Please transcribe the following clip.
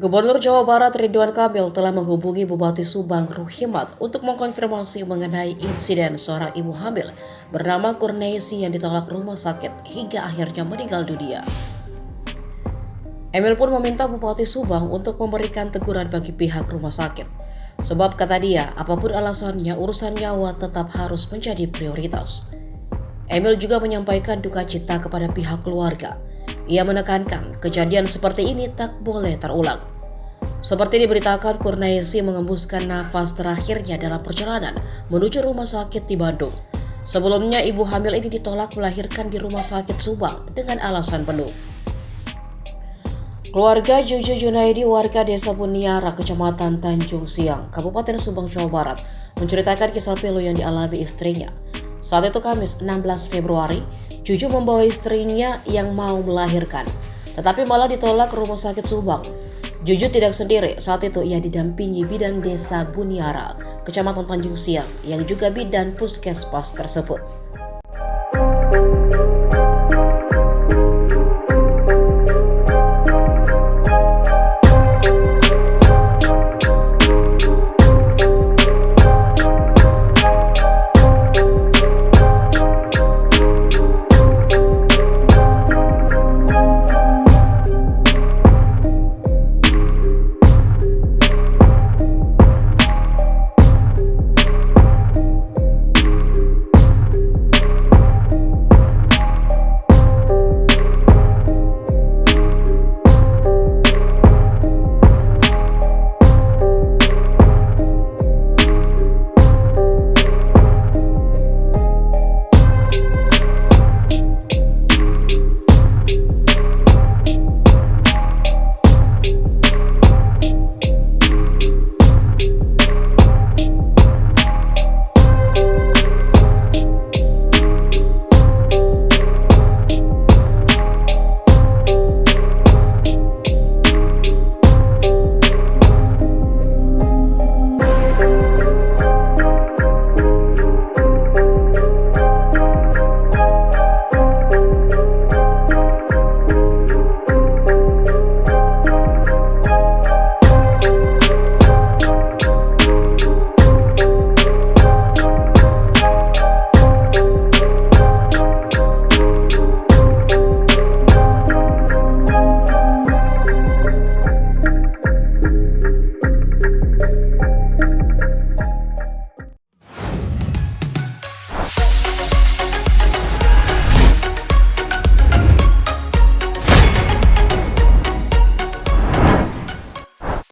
Gubernur Jawa Barat Ridwan Kamil telah menghubungi Bupati Subang Ruhimat untuk mengkonfirmasi mengenai insiden seorang ibu hamil bernama Kurniasi yang ditolak rumah sakit hingga akhirnya meninggal dunia. Emil pun meminta Bupati Subang untuk memberikan teguran bagi pihak rumah sakit. Sebab kata dia, apapun alasannya urusan nyawa tetap harus menjadi prioritas. Emil juga menyampaikan duka cita kepada pihak keluarga. Ia menekankan kejadian seperti ini tak boleh terulang. Seperti diberitakan, Kurniasi mengembuskan nafas terakhirnya dalam perjalanan menuju rumah sakit di Bandung. Sebelumnya, ibu hamil ini ditolak melahirkan di rumah sakit Subang dengan alasan penuh. Keluarga Juju Junaidi, warga desa Buniara, Kecamatan Tanjung Siang, Kabupaten Subang, Jawa Barat, menceritakan kisah pilu yang dialami istrinya. Saat itu Kamis 16 Februari, Juju membawa istrinya yang mau melahirkan, tetapi malah ditolak ke rumah sakit Subang. Juju tidak sendiri, saat itu ia didampingi bidan desa Buniara, Kecamatan Tanjung Siang, yang juga bidan puskesmas tersebut.